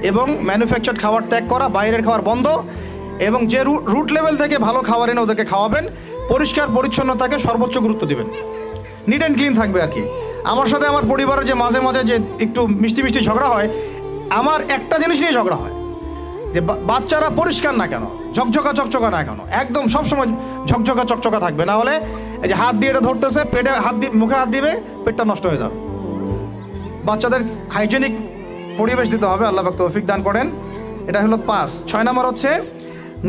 এবং ম্যানুফ্যাকচার্ড খাবার ত্যাগ করা, বাইরের খাবার বন্ধ, এবং যে রুট লেভেল থেকে ভালো খাবার এনে ওদেরকে খাওয়াবেন। পরিষ্কার পরিচ্ছন্নতাকে সর্বোচ্চ গুরুত্ব দিবেন, নিট অ্যান্ড ক্লিন থাকবে আর কি। আমার সাথে আমার পরিবারের যে মাঝে মাঝে যে একটু মিষ্টি ঝগড়া হয়, আমার একটা জিনিস নিয়ে ঝগড়া হয় যে বাচ্চারা পরিষ্কার না কেন, ঝকঝকা না কেন, একদম সবসময় ঝকঝকা থাকবে, না হলে এই যে হাত দিয়ে এটা ধরতেছে, পেটে হাত দিয়ে, মুখে হাত দিবে, পেটটা নষ্ট হয়ে যাবে। বাচ্চাদের হাইজেনিক পরিবেশ দিতে হবে, আল্লাহ পাক তৌফিক দান করেন। এটা হলো 5। 6 নাম্বার হচ্ছে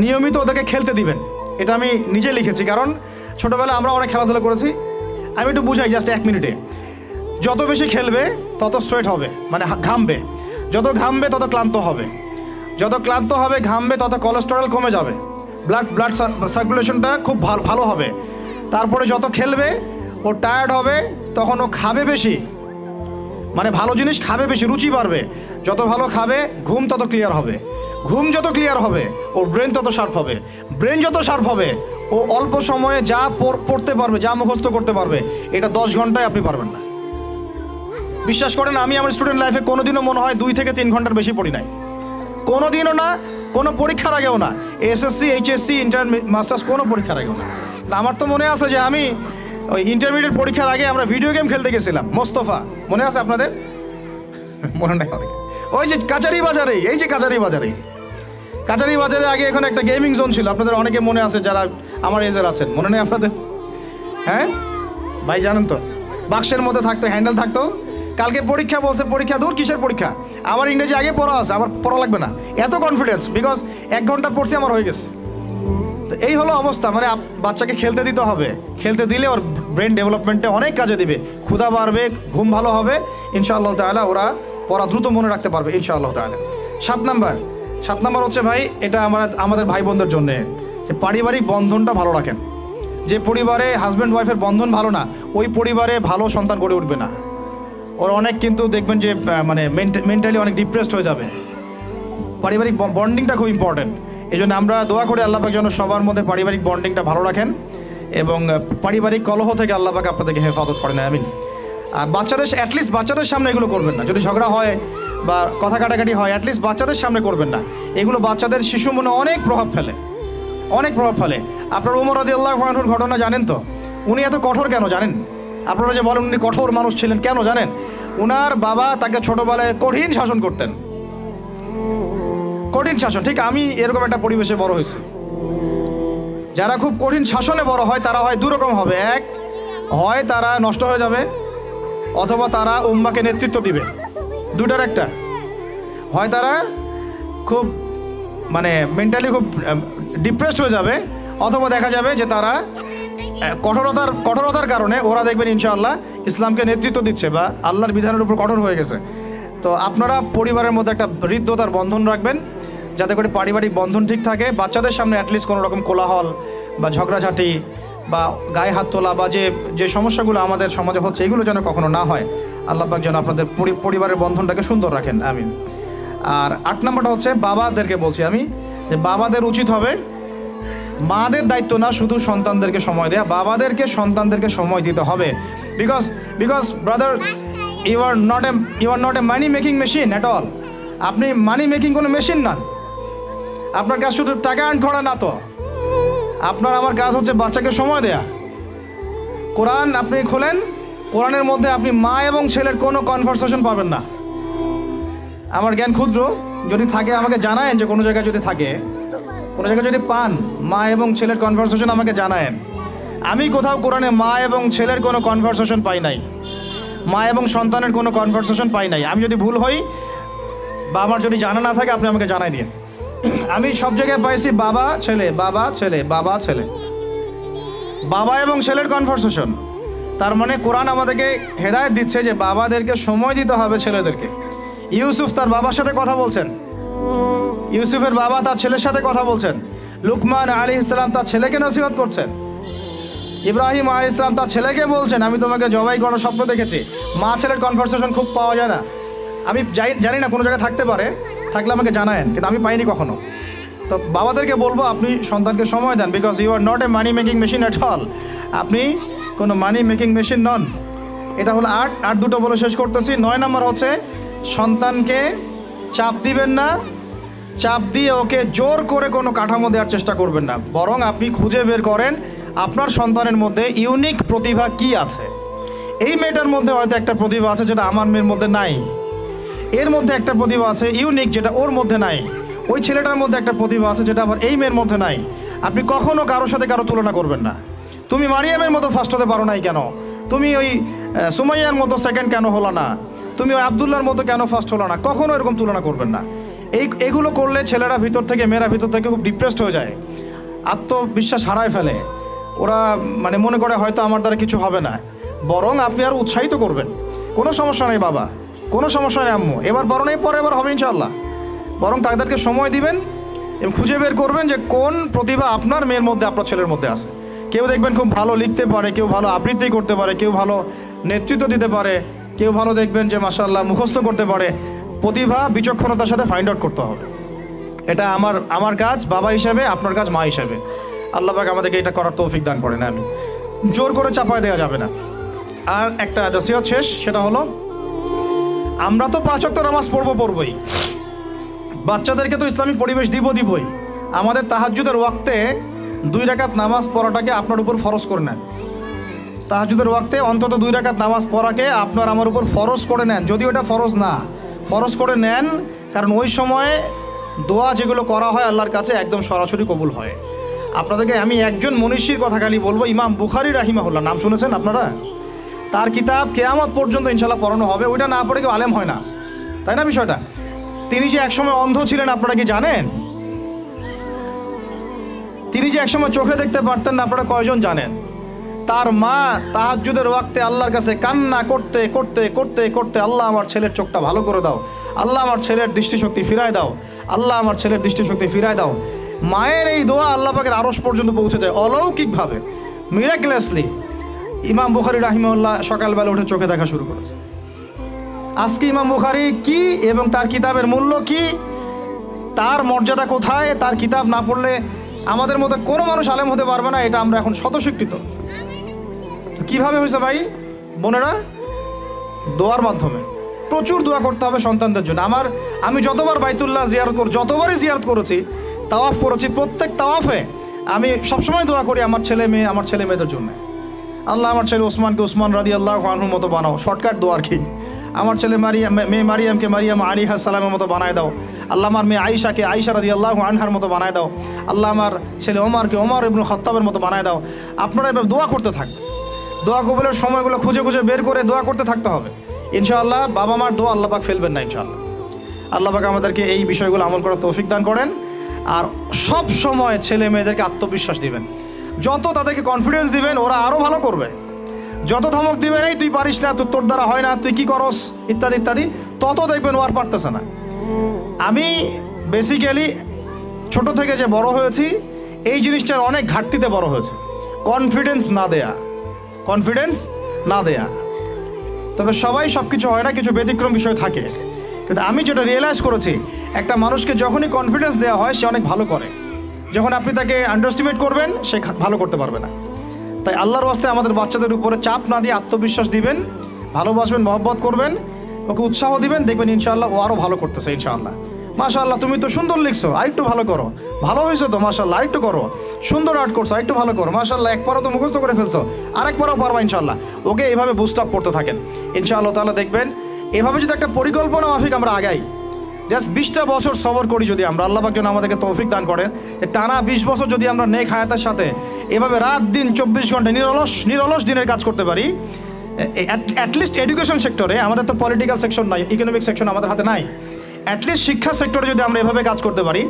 নিয়মিত ওদেরকে খেলতে দিবেন। এটা আমি নিজে লিখেছি, কারণ ছোটোবেলায় আমরা অনেক খেলাধুলা করেছি। আমি একটু বুঝাই জাস্ট 1 মিনিটে। যত বেশি খেলবে তত স্ট্রেট হবে, মানে ঘামবে, যত ঘামবে তত ক্লান্ত হবে, যত ক্লান্ত হবে ঘামবে তত কোলেস্টেরল কমে যাবে, ব্লাড সার্কুলেশনটা খুব ভালো হবে। তারপরে যত খেলবে ও টায়ার্ড হবে, তখন ও খাবে বেশি, মানে ভালো জিনিস খাবে বেশি, রুচি বাড়বে। যত ভালো খাবে ঘুম তত ক্লিয়ার হবে, ঘুম যত ক্লিয়ার হবে ওর ব্রেন তত শার্প হবে, ব্রেন যত শার্প হবে ও অল্প সময়ে যা পড়তে পারবে, যা মুখস্থ করতে পারবে, এটা 10 ঘন্টায় আপনি পারবেন না। বিশ্বাস করেন, আমি আমার স্টুডেন্ট লাইফে কোনোদিনও মনে হয় 2 থেকে 3 ঘন্টার বেশি পড়ি নাই, কোনোদিনও না, কোনো পরীক্ষার আগেও না, এসএসসি, এইচএসসি, ইন্টার, মাস্টার্স, কোনো পরীক্ষার আগেও না। আমার তো মনে আছে যে আমি ওই ইন্টারমিডিয়েট পরীক্ষার আগে আমরা ভিডিও গেম খেলতে গেছিলাম, মোস্তফা, মনে আছে আপনাদের? মনে নাই অনেক। ওই যে কাচারি বাজারে, এই যে কাচারি বাজারে আগে এখানে একটা গেমিং জোন ছিল, আপনাদের অনেকে মনে আছে যারা আমার এজের আছেন, মনে নেই আপনাদের? হ্যাঁ ভাই, জানেন তো, বাক্সের মধ্যে থাকতো, হ্যান্ডেল থাকতো, কালকে পরীক্ষা বলছে, পরীক্ষা দূর, কিসের পরীক্ষা, আমার ইংরেজি আগে পড়া আছে, আমার পড়া লাগবে না, এত কনফিডেন্স, বিকজ 1 ঘন্টা পড়ছি আমার হয়ে গেছে। তো এই হলো অবস্থা। মানে বাচ্চাকে খেলতে দিতে হবে, খেলতে দিলে ওর ব্রেন ডেভেলপমেন্টে অনেক কাজে দিবে, ক্ষুধা বাড়বে, ঘুম ভালো হবে, ইনশাআল্লাহ তাআলা ওরা পড়া দ্রুত মনে রাখতে পারবে ইনশাআল্লাহ তাআলা। 7 নাম্বার হচ্ছে ভাই, এটা আমাদের ভাই বোনদের জন্য, যে পারিবারিক বন্ধনটা ভালো রাখেন। যে পরিবারে হাজব্যান্ড ওয়াইফের বন্ধন ভালো না, ওই পরিবারে ভালো সন্তান গড়ে উঠবে না। ওরা অনেক কিন্তু দেখবেন যে মানে মেন্টালি অনেক ডিপ্রেসড হয়ে যাবে। পারিবারিক বন্ডিংটা খুব ইম্পর্টেন্ট। এই জন্য আমরা দোয়া করি আল্লাহ পাক যেন সবার মধ্যে পারিবারিক বন্ডিংটা ভালো রাখেন এবং পারিবারিক কলহ থেকে আল্লাহ পাক আপনাদেরকে হেফাজত করেন, আমিন। আর অ্যাটলিস্ট বাচ্চাদের সামনে এগুলো করবেন না। যদি ঝগড়া হয় বা কথা কাটাকাটি হয়, অ্যাটলিস্ট বাচ্চাদের সামনে করবেন না। এগুলো বাচ্চাদের শিশু মনে অনেক প্রভাব ফেলে। আপনার উমর রাদিয়াল্লাহু আনহুর ঘটনা জানেন তো? উনি এত কঠোর কেন জানেন? আপনারা যে বলেন উনি কঠোর মানুষ ছিলেন, কেন জানেন? উনার বাবা তাকে ছোটবেলায় কঠিন শাসন করতেন, কঠিন শাসন। ঠিক আমি এরকম একটা পরিবেশে বড় হয়েছি। যারা খুব কঠিন শাসনে বড় হয় তারা হয় দুরকম হবে। এক, হয় তারা নষ্ট হয়ে যাবে, অথবা তারা উম্মাকে নেতৃত্ব দিবে। দুটার একটা, হয় তারা খুব মানে মেন্টালি খুব ডিপ্রেসড হয়ে যাবে, অথবা দেখা যাবে যে তারা কঠোরতার কারণে ওরা দেখবেন ইনশাআল্লাহ ইসলামকে নেতৃত্ব দিচ্ছে বা আল্লাহর বিধানের উপর কঠোর হয়ে গেছে। তো আপনারা পরিবারের মধ্যে একটা হৃদ্যতার বন্ধন রাখবেন, যাতে করে পারিবারিক বন্ধন ঠিক থাকে। বাচ্চাদের সামনে অ্যাটলিস্ট কোনো রকম কোলাহল বা ঝগড়াঝাটি বা গায়ে হাত তোলা বা যে সমস্যাগুলো আমাদের সমাজে হচ্ছে, এগুলো যেন কখনো না হয়। আল্লাহ পাক যেন আপনাদের পরিবারের বন্ধনটাকে সুন্দর রাখেন, আমিন। আর 8 নাম্বারটা হচ্ছে বাবাদেরকে বলছি আমি, যে বাবাদের উচিত হবে, মাদের দায়িত্ব না শুধু সন্তানদেরকে সময় দেয়া, বাবাদেরকে সন্তানদেরকে সময় দিতে হবে। Because brother, you are not a money making machine at all. আপনি মানি মেকিং কোনো মেশিন না। আপনার কাজ শুধু টাকা আর্ন করা না তো, আপনার আমার কাজ হচ্ছে বাচ্চাকে সময় দেয়া। কোরআন আপনি খোলেন, কোরআনের মধ্যে আপনি মা এবং ছেলের কোনো কনভারসেশন পাবেন না। আমার জ্ঞান ক্ষুদ্র, যদি থাকে আমাকে জানায়েন, যে কোনো জায়গায় যদি থাকে, কোনো জায়গায় যদি পান মা এবং ছেলের কনভারসেশন আমাকে জানায়েন। আমি কোথাও কোরআনে মা এবং ছেলের কোনো কনভারসেশন পাই নাই, মা এবং সন্তানের কোনো কনভারসেশন পাই নাই। আমি যদি ভুল হই বা আমার যদি জানা না থাকে আপনি আমাকে জানাই দিন। আমি সব জায়গায় পাইছি বাবা ছেলে, বাবা ছেলে, বাবা ছেলে, বাবা এবং ছেলের কনভারসেশন। তার মানে কোরআন আমাদেরকে হেদায়েত দিচ্ছে যে বাবাদেরকে সময় দিতে হবে ছেলেদেরকে। ইউসুফ তার বাবার সাথে কথা বলছেন, ইউসুফের বাবা তার ছেলের সাথে কথা বলছেন, লুকমান আলাইহিস সালাম তার ছেলেকে নসিহত করছেন, ইব্রাহিম আলাইহিস সালাম তার ছেলেকে বলছেন আমি তোমাকে জবাই করার স্বপ্ন দেখেছি। মা ছেলের কনভারসেশন খুব পাওয়া যায় না। আমি জানি না, কোনো জায়গায় থাকতে পারে, থাকলে আমাকে জানায়েন, কিন্তু আমি পাইনি কখনো। তো বাবাদেরকে বলবো আপনি সন্তানকে সময় দেন, because you are not a money making machine at all. আপনি কোনো মানি মেকিং মেশিন নন। এটা হলো 8 দুটো বলে শেষ করতেছি। 9 নম্বর হচ্ছে সন্তানকে চাপ দিবেন না, চাপ দিয়ে ওকে জোর করে কোনো কাঠামো দেওয়ার চেষ্টা করবেন না, বরং আপনি খুঁজে বের করেন আপনার সন্তানের মধ্যে ইউনিক প্রতিভা কি আছে। এই মেয়েটার মধ্যে হয়তো একটা প্রতিভা আছে যেটা আমার মেয়ের মধ্যে নাই, এর মধ্যে একটা প্রতিভা আছে ইউনিক যেটা ওর মধ্যে নাই, ওই ছেলেটার মধ্যে একটা প্রতিভা আছে যেটা আবার এই মেয়ের মধ্যে নাই। আপনি কখনো কারোর সাথে কারো তুলনা করবেন না। তুমি মারিয়ামের মতো ফার্স্ট হতে পারো নাই কেন, তুমি ওই সুমাইয়ার মতো সেকেন্ড কেন হলো না, তুমি ওই আবদুল্লার মতো কেন ফার্স্ট হলো না, কখনো এরকম তুলনা করবেন না। এগুলো করলে ছেলেরা ভিতর থেকে, মেয়েরা ভিতর থেকে খুব ডিপ্রেসড হয়ে যায়, আত্মবিশ্বাস হারায় ফেলে। ওরা মানে মনে করে হয়তো আমার দ্বারা কিছু হবে না। বরং আপনি আর উৎসাহিত করবেন, কোনো সমস্যা নেই বাবা, কোনো সমস্যা নেই আম্মু, এবার বড় নেই পরে এবার হবে ইনশাআল্লাহ। বরং তাদেরকে সময় দিবেন এবং খুঁজে বের করবেন যে কোন প্রতিভা আপনার মেয়ের মধ্যে, আপনার ছেলের মধ্যে আছে। কেউ দেখবেন খুব ভালো লিখতে পারে, কেউ ভালো আবৃত্তি করতে পারে, কেউ ভালো নেতৃত্ব দিতে পারে, কেউ ভালো দেখবেন যে মাশাআল্লাহ মুখস্থ করতে পারে। প্রতিভা বিচক্ষণতার সাথে ফাইন্ড আউট করতে হবে। এটা আমার কাজ বাবা হিসাবে, আপনার কাজ মা হিসাবে। আল্লাহ পাক আমাদেরকে এটা করার তৌফিক দান করেন, আমি জোর করে চাপায় দেওয়া যাবে না। আর একটা নসিহত শেষ, সেটা হলো আমরা তো 5 ওয়াক্ত নামাজ পড়বই, বাচ্চাদেরকে তো ইসলামিক পরিবেশ দিবই। আমাদের তাহাজ্জুদের ওয়াক্তে 2 রাকাত নামাজ পড়াটাকে আপনার উপর ফরজ করে নেন। তাহাজ্জুদের ওয়াক্তে অন্তত 2 রাকাত নামাজ পড়াকে আপনার আমার উপর ফরজ করে নেন, যদিও এটা ফরজ না, ফরজ করে নেন। কারণ ওই সময় দোয়া যেগুলো করা হয় আল্লাহর কাছে একদম সরাসরি কবুল হয়। আপনাদেরকে আমি একজন মনীষীর কথা খালি বলবো, ইমাম বুখারী রাহিমাহুল্লাহ, নাম শুনেছেন আপনারা? তার কিতাব কিয়ামত পর্যন্ত ইনশাল্লাহ পড়ানো হবে। ওইটা না পড়ে কেউ আলেম হয় না, তাই না বিষয়টা? তিনি যে একসময় অন্ধ ছিলেন আপনারা কি জানেন? তিনি যে একসময় চোখে দেখতে পারতেন না আপনারা কয়জন জানেন? তার মা তাহাজ্জুদের ওয়াক্তে আল্লাহর কাছে কান্না করতে করতে করতে করতে, আল্লাহ আমার ছেলের চোখটা ভালো করে দাও, আল্লাহ আমার ছেলের দৃষ্টিশক্তি ফিরায় দাও, আল্লাহ আমার ছেলের দৃষ্টিশক্তি ফিরায় দাও। মায়ের এই দোয়া আল্লাহ পাকের আরশ পর্যন্ত পৌঁছে যায় অলৌকিকভাবে, মিরাকুলাসলি। ইমাম বুখারী রাহিমাহুল্লাহ সকালবেলা উঠে চোখে দেখা শুরু করেছে। আজকে ইমাম বুখারী কি এবং তার কিতাবের মূল্য কি, তার মর্যাদা কোথায়, তার কিতাব না পড়লে আমাদের মতো কোনো মানুষ আলেম হতে পারবে না, এটা আমরা এখন স্বতঃস্বীকৃত। কিভাবে হয়েছে ভাই বোনেরা? দোয়ার মাধ্যমে। প্রচুর দোয়া করতে হবে সন্তানদের জন্য। আমি যতবার বাইতুল্লাহ যতবারই জিয়ারত করেছি, তাওয়াফ করেছি, প্রত্যেক তাওয়াফে আমি সবসময় দোয়া করি আমার ছেলে মেয়েদের জন্য। আল্লাহ আমার ছেলে ওসমানকে ওসমান রাদিয়াল্লাহু আনহুর মতো বানাও, শর্টকাট দোয়া আর কি। আমার ছেলে মেয়ে মারিয়ামকে মারিয়াম আলাইহিস সালামের মতো বানায় দাও। আল্লাহ আমার মেয়ে আয়েশাকে আয়েশা রাদিয়াল্লাহু আনহার মতো বানায় দাও। আল্লাহ আমার ছেলে ওমরকে ওমর ইবনে খাত্তাবের মতো বানায় দাও। আপনারা এভাবে দোয়া করতে থাকবেন। দোয়া কবুলের সময়গুলো খুঁজে খুঁজে বের করে দোয়া করতে থাকতে হবে ইনশাআল্লাহ। বাবা মার দোয়া আল্লাহ পাক ফেলবেন না ইনশাআল্লাহ। আল্লাহ পাক আমাদেরকে এই বিষয়গুলো আমল করার তৌফিক দান করেন। আর সব সময় ছেলে মেয়েদেরকে আত্মবিশ্বাস দিবেন। যত তাদেরকে কনফিডেন্স দিবেন ওরা আরও ভালো করবে। যত ধমক দিবেন এই তুই পারিস না, তোর দ্বারা হয় না, তুই কি করস, ইত্যাদি ইত্যাদি, তত দেখবেন ও আর পারতেছে না। আমি বেসিক্যালি ছোট থেকে যে বড় হয়েছি এই জিনিসটার অনেক ঘাটতিতে বড় হয়েছে, কনফিডেন্স না দেয়া। তবে সবাই সব কিছু হয় না, কিছু ব্যতিক্রম বিষয় থাকে। কিন্তু আমি যেটা রিয়েলাইজ করেছি, একটা মানুষকে যখনই কনফিডেন্স দেওয়া হয় সে অনেক ভালো করে। যখন আপনি তাকে আন্ডারস্টিমেট করবেন সে ভালো করতে পারবে না। তাই আল্লাহর ওয়াস্তে আমাদের বাচ্চাদের উপরে চাপ না দিয়ে আত্মবিশ্বাস দিবেন, ভালোবাসবেন, মহব্বত করবেন, ওকে উৎসাহ দিবেন, দেখবেন ইনশাআল্লাহ ও আরও ভালো করতেছে ইনশাআল্লাহ। মাশাআল্লাহ তুমি তো সুন্দর লিখছো, আরেকটু ভালো করো, ভালো হয়েছে তো মাশাআল্লাহ, আরেকটু করো, সুন্দর আর্ট করছো, আরেকটু ভালো করো, মাশাআল্লাহ একবারও তো মুখস্থ করে ফেলছো, আরেকবারও পারবা ইনশাআল্লাহ। ওকে এইভাবে বুস্ট আপ করতে থাকেন ইনশাআল্লাহ তাআলা। দেখবেন এভাবে যদি একটা পরিকল্পনা মাফিক আমরা আগাই, জাস্ট 20টা বছর সবর করি যদি আমরা, আল্লাহ পাক যেন আমাদেরকে তৌফিক দান করেন, টানা 20 বছর যদি আমরা নেক হায়াতের সাথে এভাবে রাত দিন 24 ঘন্টা নিরলস দিনের কাজ করতে পারি, অ্যাটলিস্ট এডুকেশন সেক্টরে, আমাদের তো পলিটিক্যাল সেকশন নাই, ইকোনমিক সেকশন আমাদের হাতে নাই, অ্যাটলিস্ট শিক্ষা সেক্টরে যদি আমরা এভাবে কাজ করতে পারি,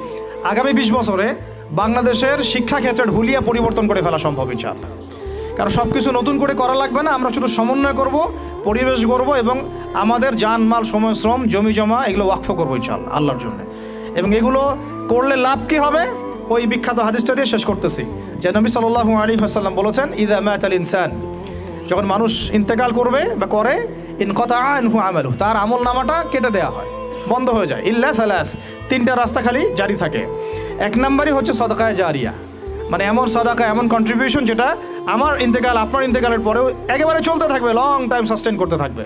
আগামী 20 বছরে বাংলাদেশের শিক্ষা ক্ষেত্রের হুলিয়া পরিবর্তন করে ফেলা সম্ভব ইনশাআল্লাহ। কারণ সব কিছু নতুন করে করা লাগবে না, আমরা শুধু সমন্বয় করব, পরিবেশ গড়ব এবং আমাদের জানমাল, সময়, শ্রম, জমি জমা এগুলো ওয়াকফ করবো ইনশাআল্লাহ আল্লাহর জন্য। এবং এগুলো করলে লাভ কী হবে? ওই বিখ্যাত হাদিসটা দিয়ে শেষ করতেছি, যে নবী সাল্লাল্লাহু আলাইহি ওয়াসাল্লাম বলেছেন, ইযা মাতাল ইনসান, যখন মানুষ ইন্তেকাল করবে বা করে, ইনকাতা আনহু আমালু, তার আমল নামাটা কেটে দেওয়া হয়, বন্ধ হয়ে যায়। ইল্লা সালাস, 3টা রাস্তা খালি জারি থাকে। 1 নম্বরই হচ্ছে সাদাকায়ে জারিয়া, মানে এমন সাদাকা, এমন কন্ট্রিবিউশন যেটা আমার ইন্তেকাল, আপনার ইন্তেকালের পরেও একেবারে চলতে থাকবে, লং টাইম সাস্টেন করতে থাকবে,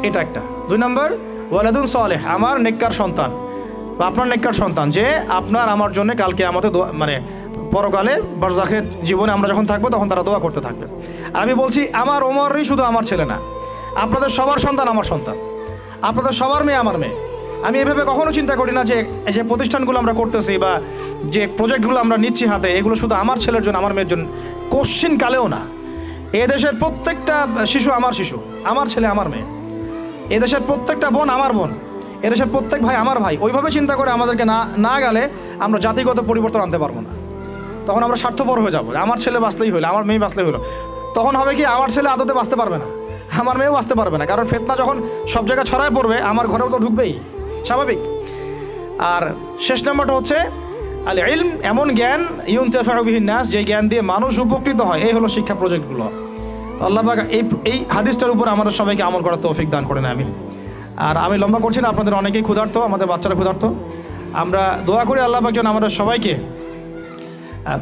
এটা একটা। 2 নম্বর ওয়ালাদুন সালেহ, আমার নেককার সন্তান বা আপনার নেককার সন্তান, যে আপনার আমার জন্য কালকে আমাদের মানে পরকালে বারজাখের জীবনে আমরা যখন থাকবো তখন তারা দোয়া করতে থাকবে। আর আমি বলছি আমার ওমরই শুধু আমার ছেলে না, আপনাদের সবার সন্তান আমার সন্তান, আপনাদের সবার মেয়ে আমার মেয়ে। আমি এভাবে কখনো চিন্তা করি না যে যে প্রতিষ্ঠানগুলো আমরা করতেছি বা যে প্রজেক্টগুলো আমরা নিচ্ছি হাতে, এগুলো শুধু আমার ছেলের জন্য, আমার মেয়ের জন্য, কোশ্চিন কালেও না। এদেশের প্রত্যেকটা শিশু আমার শিশু, আমার ছেলে আমার মেয়ে। এদেশের প্রত্যেকটা বোন আমার বোন, এদেশের প্রত্যেক ভাই আমার ভাই। ওইভাবে চিন্তা করে আমাদেরকে না গেলে আমরা জাতিগত পরিবর্তন আনতে পারবো না। তখন আমরা স্বার্থপর হয়ে যাবো, আমার ছেলে বাঁচলেই হলো, আমার মেয়ে বাঁচলেই হলো। তখন হবে কি, আমার ছেলে আদতে বাঁচতে পারবে না, আমার মেয়েও বাঁচতে পারবে না, কারণ ফিতনা যখন সব জায়গায় ছড়ায় পড়বে আমার ঘরেও তো ঢুকবেই, স্বাভাবিক। আর শেষ নাম্বারটা হচ্ছে আল ইলম, এমন জ্ঞান ইউনতাফাউ বিহিন নাস, যে জ্ঞান দিয়ে মানুষ উপকৃত হয়। এই হলো শিক্ষা প্রজেক্টগুলো। আল্লাহ পাক এই হাদিসটার উপর আমাদের সবাইকে আমল করার তৌফিক দান করেন, আমিন। আর আমি লম্বা করছি না, আপনাদের অনেকেই ক্ষুধার্ত, আমাদের বাচ্চারা ক্ষুধার্ত। আমরা দোয়া করি আল্লাহ পাক যেন আমাদের সবাইকে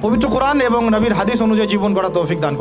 পবিত্র কোরআন এবং নবীর হাদিস অনুযায়ী জীবন গড়ার তৌফিক দান করেন।